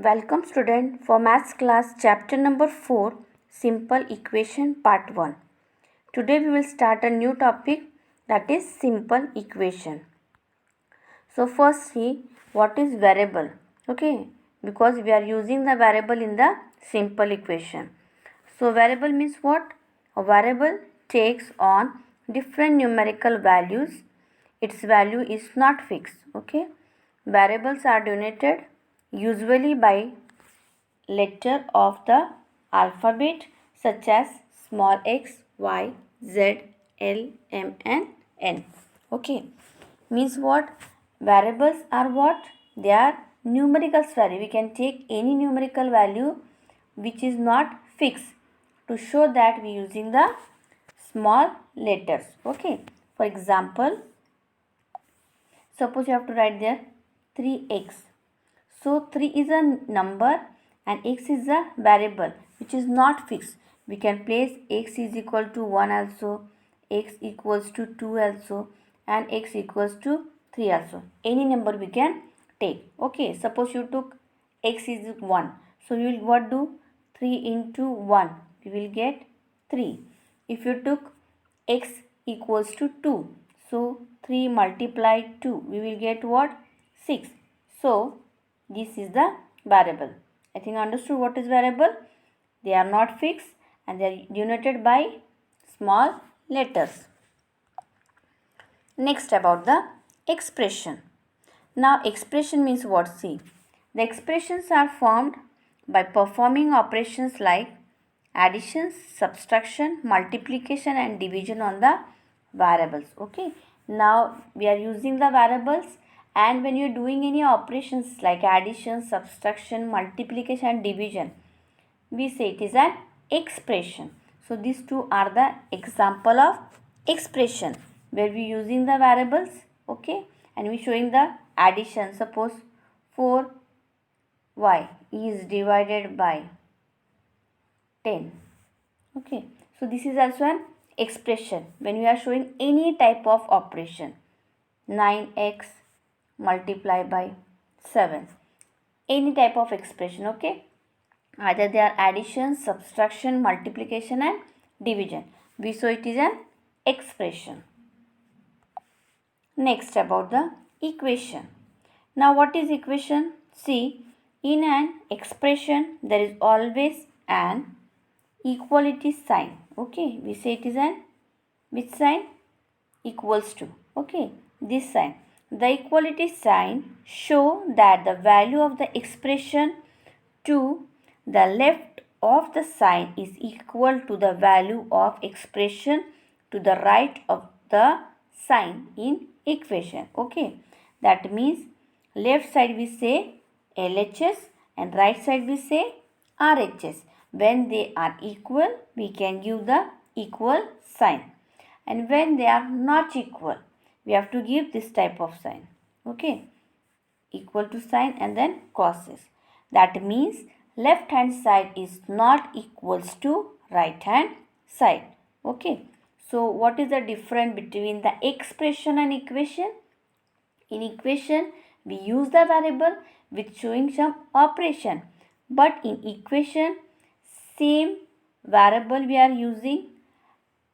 Welcome student for maths class chapter number 4 simple equation part 1. Today we will start a new topic, that is simple equation. So first see what is variable. Okay, because we are using the variable in the simple equation. So variable means what? A variable takes on different numerical values. Its value is not fixed. Okay, variables are denoted usually by letter of the alphabet such as small x, y, z, l, m and n. Okay, means what? Variables are what? They are numerical value. We can take any numerical value which is not fixed to show that we using the small letters. Okay, for example, suppose you have to write there 3x. So 3 is a number and x is a variable which is not fixed. We can place x is equal to 1 also, x equals to 2 also and x equals to 3 also. Any number we can take. Okay, suppose you took x is 1. So you will what do? 3 into 1. We will get 3. If you took x equals to 2. So 3 multiplied 2. We will get what? 6. So this is the variable. I think understood what is variable. They are not fixed and they are denoted by small letters. Next about the expression. Now expression means what? See, the expressions are formed by performing operations like addition, subtraction, multiplication and division on the variables. Okay, now we are using the variables, and when you are doing any operations like addition, subtraction, multiplication and division, we say it is an expression. So these two are the example of expression where we using the variables. Okay, and we showing the addition. Suppose 4y is divided by 10. Okay, so this is also an expression when we are showing any type of operation. 9x multiplied by 7, any type of expression. Okay, either they are addition, subtraction, multiplication and division, we so it is an expression. Next about the equation. Now what is equation? See, in an expression there is always an equality sign. Okay, we say it is an which sign? Equals to. Okay, this sign. The equality sign show that the value of the expression to the left of the sign is equal to the value of expression to the right of the sign in equation. Okay, that means left side we say LHS and right side we say RHS. When they are equal, we can give the equal sign, and when they are not equal, we have to give this type of sign. Okay, equal to sign and then crosses. That means left hand side is not equals to right hand side. Okay, so what is the difference between the expression and equation? In equation we use the variable with showing some operation, but in equation same variable we are using.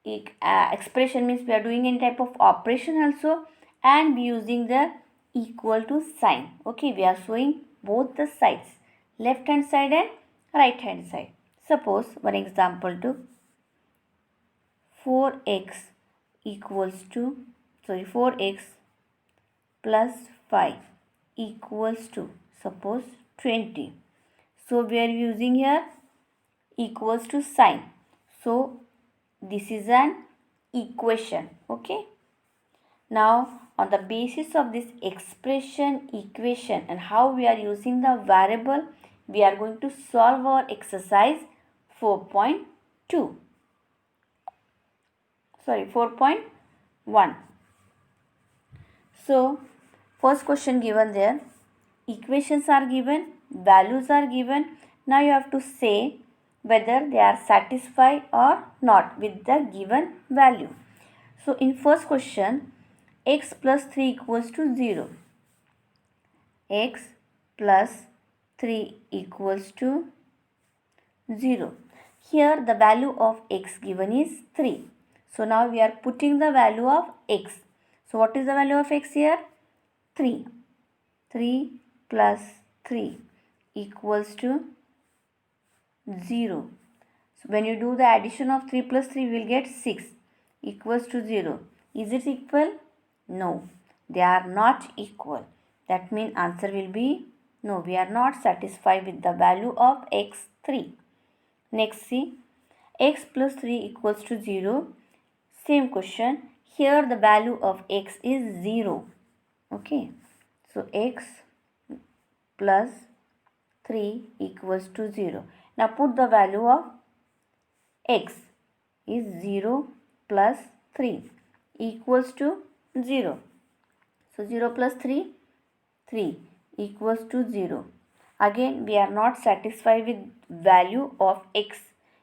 Expression means we are doing any type of operation also, and we using the equal to sign. Okay, we are showing both the sides, left hand side and right hand side. Suppose one example to 4x equals to 4x plus 5 equals to suppose 20. So we are using here equals to sign. So this is an equation. Okay, now on the basis of this expression, equation and how we are using the variable, we are going to solve our exercise 4.2. Sorry, 4.1. So first question given there, equations are given, values are given. Now you have to say whether they are satisfied or not with the given value. So in first question, x plus 3 equals to 0. X plus 3 equals to 0. Here the value of x given is 3. So now we are putting the value of x. So what is the value of x here? 3. 3 plus 3 equals to 0. So when you do the addition of 3 plus 3, we will get 6 equals to 0. Is it equal? No, they are not equal. That means answer will be no. We are not satisfied with the value of x 3. Next, see, x plus 3 equals to 0. Same question. Here the value of x is 0. Okay. So x plus 3 equals to 0. Now put the value of x is 0 plus 3 equals to 0. So 0 plus 3, 3 equals to 0. Again, we are not satisfied with value of x.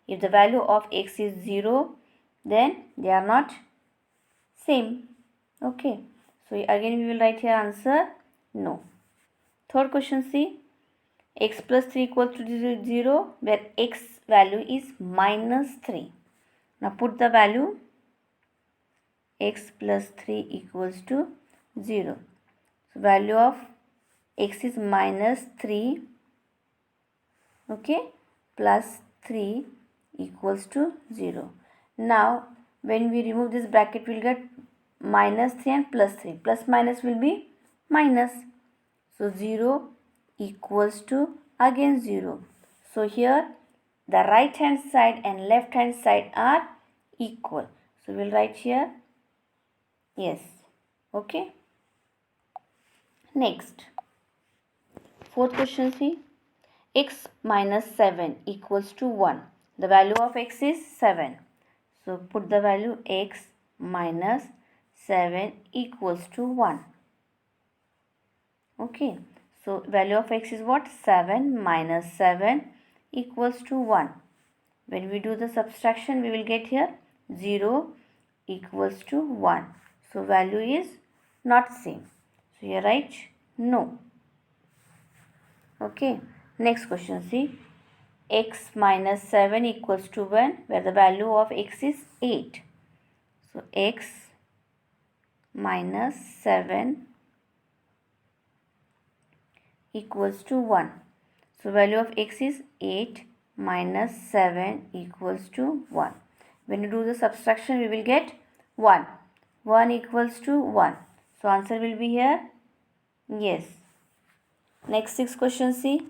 If the value of x is 0, then they are not same. Okay. So again we will write here answer no. Third question, see, x plus 3 equals to 0 where x value is minus 3. Now put the value x plus 3 equals to 0. So value of x is minus 3, okay, plus 3 equals to 0. Now when we remove this bracket, we will get minus 3 and plus 3. Plus minus will be minus. So 0 equals to again 0. So here the right hand side and left hand side are equal. So we will write here yes. Okay. Next, fourth question, see, x minus 7 equals to 1. The value of x is 7. So put the value x minus 7 equals to 1. Okay. So value of x is what? 7 minus 7 equals to 1. When we do the subtraction, we will get here 0 equals to 1. So value is not same. So here write no. Okay. Next question, see, x minus 7 equals to 1 where the value of x is 8. So x minus 7 equals to 1. So value of x is 8 minus 7 equals to 1. When you do the subtraction, we will get 1. 1 equals to 1. So answer will be here yes. Next 6 question, see,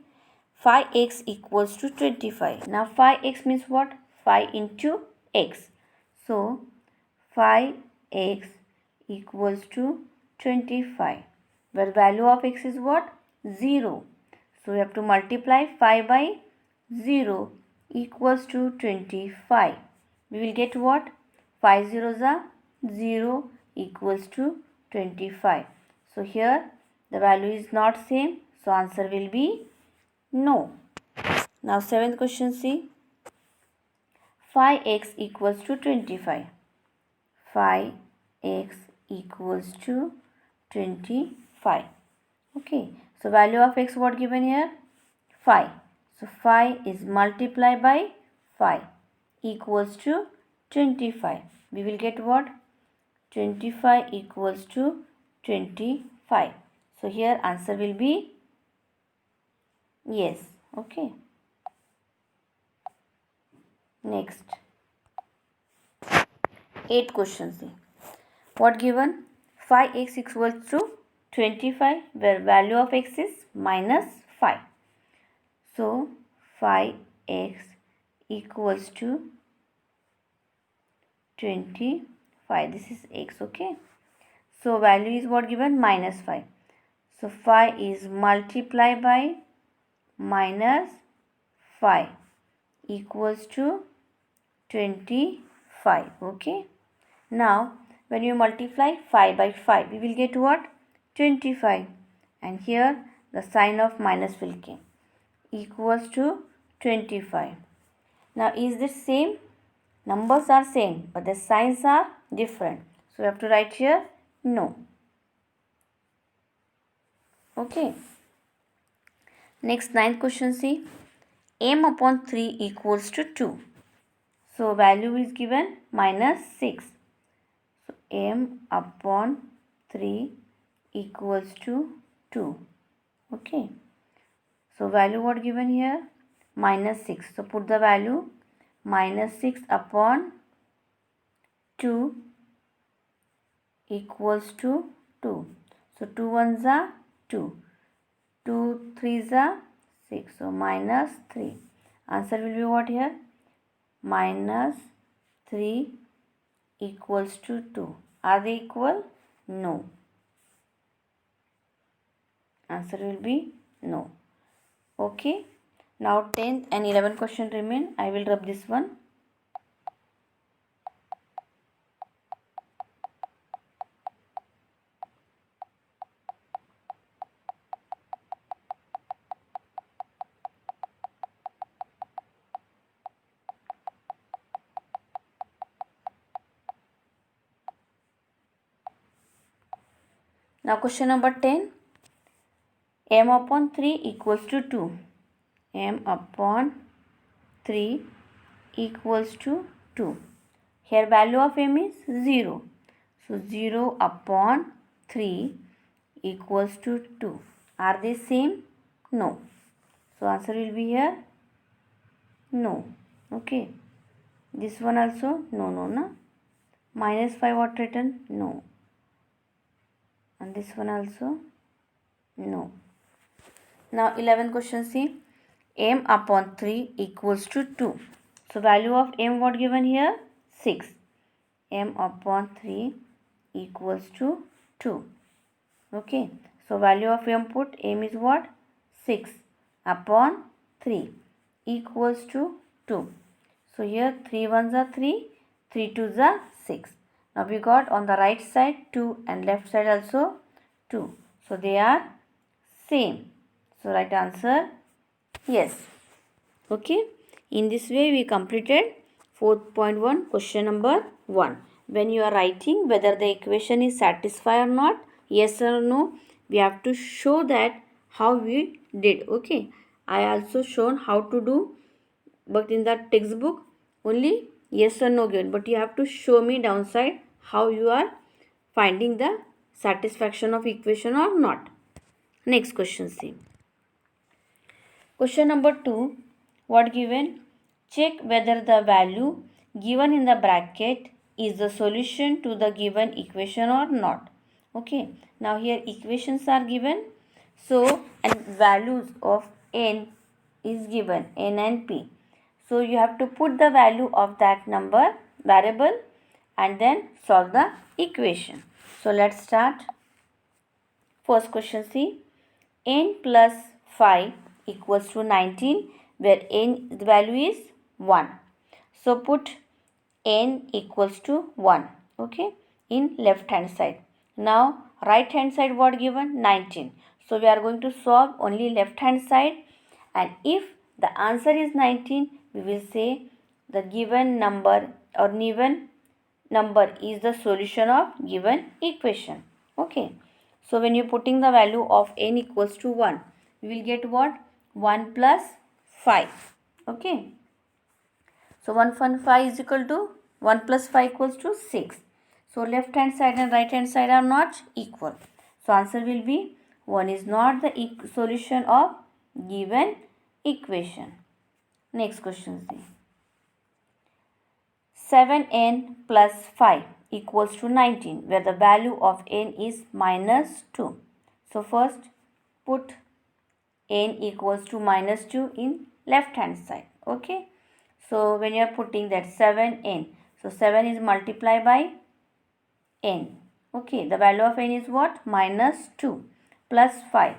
5x equals to 25. Now 5x means what? 5 into x. So 5x equals to 25. Where value of x is what? 0. So we have to multiply 5 by 0 equals to 25. We will get what? 5 zeros are 0 equals to 25. So here the value is not same. So answer will be no. Now 7th question, see, 5x equals to 25. 5x equals to 25. Okay. So value of x what given here? 5. So 5 is multiplied by 5 equals to 25. We will get what? 25 equals to 25. So here answer will be yes. Okay. Next. 8th question, see. What given? 5x equals to 25 where value of x is minus 5. So 5x equals to 25. This is x, okay. So value is what given? Minus 5. So 5 is multiplied by minus 5 equals to 25. Okay. Now when you multiply 5 by 5, we will get what? 25. And here the sign of minus will come. Equals to 25. Now is this same? Numbers are same but the signs are different. So we have to write here no. Okay. Next, ninth question, see, m upon 3 equals to 2. So value is given minus 6. So m upon 3 equals to 2. Okay. So value what given here? Minus 6. So put the value minus 6 upon 2 equals to 2. So 2 ones are 2. 2 threes are 6. So minus 3. Answer will be what here? Minus 3 equals to 2. Are they equal? No. Answer will be no. Okay. Now 10th and 11th question remain. I will rub this one. Now question number 10. M upon 3 equals to 2. M upon 3 equals to 2. Here value of m is 0. So 0 upon 3 equals to 2. Are they same? No. So answer will be here no. Okay. This one also no, no, no. Minus 5 what written? No. And this one also no. Now 11th question, see, m upon 3 equals to 2. So value of m what given here? 6. M upon 3 equals to 2. Okay. So value of m put m is what? 6 upon 3 equals to 2. So here 3 ones are 3, 3 twos are 6. Now we got on the right side 2 and left side also 2. So they are same. So right answer yes. Okay. In this way we completed 4.1 question number 1. When you are writing whether the equation is satisfied or not, yes or no, we have to show that how we did. Okay. I also shown how to do, but in the textbook only yes or no given. But you have to show me downside how you are finding the satisfaction of equation or not. Next question, see. Question number 2, what given? Check whether the value given in the bracket is the solution to the given equation or not. Okay, now here equations are given. So, and values of n is given, n and p. So, you have to put the value of that number variable and then solve the equation. So, let's start. First question, see, n plus 5 equals to 19, where n the value is 1. So put n equals to 1, okay, in left hand side. Now right hand side what given? 19. So we are going to solve only left hand side, and if the answer is 19, we will say the given number or given number is the solution of given equation. Okay. So when you're putting the value of n equals to 1, we will get what? 1 plus 5. Okay. So 1 plus 5 is equal to 1 plus 5 equals to 6. So left hand side and right hand side are not equal. So answer will be 1 is not the solution of given equation. Next question, see. 7n plus 5 equals to 19, where the value of n is minus 2. So first put n equals to minus 2 in left hand side. Okay. So when you are putting that 7n, so 7 is multiplied by n. Okay. The value of n is what? Minus 2 plus 5.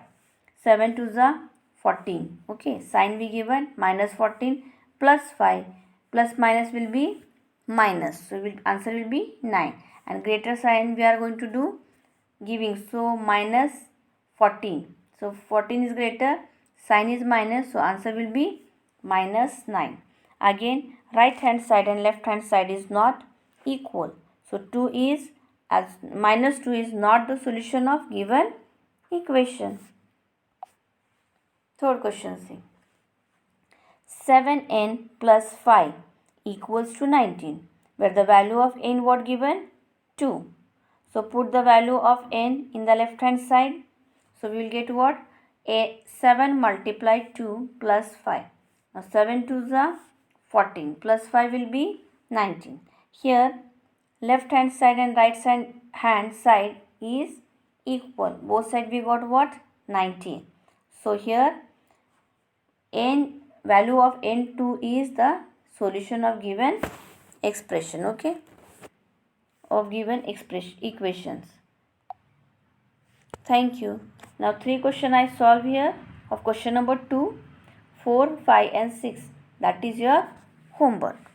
7 to the 14. Okay. Sign be given minus 14 plus 5 plus minus will be minus. So answer will be 9. And greater sign we are going to do giving. So minus 14. So 14 is greater. Sign is minus. So answer will be minus 9. Again right hand side and left hand side is not equal. So 2 is as minus 2 is not the solution of given equation. Third question, see. 7n plus 5 equals to 19, where the value of n what given? 2. So put the value of n in the left hand side. So we will get what? 7 multiplied 2 plus 5. Now 7 2s are 14 plus 5 will be 19. Here left hand side and right hand side is equal. Both sides we got what? 19. So here n value of n2 is the solution of given expression, okay, of given equations. Thank you. Now 3 question I solve here of question number 2, 4, 5 and 6. That is your homework.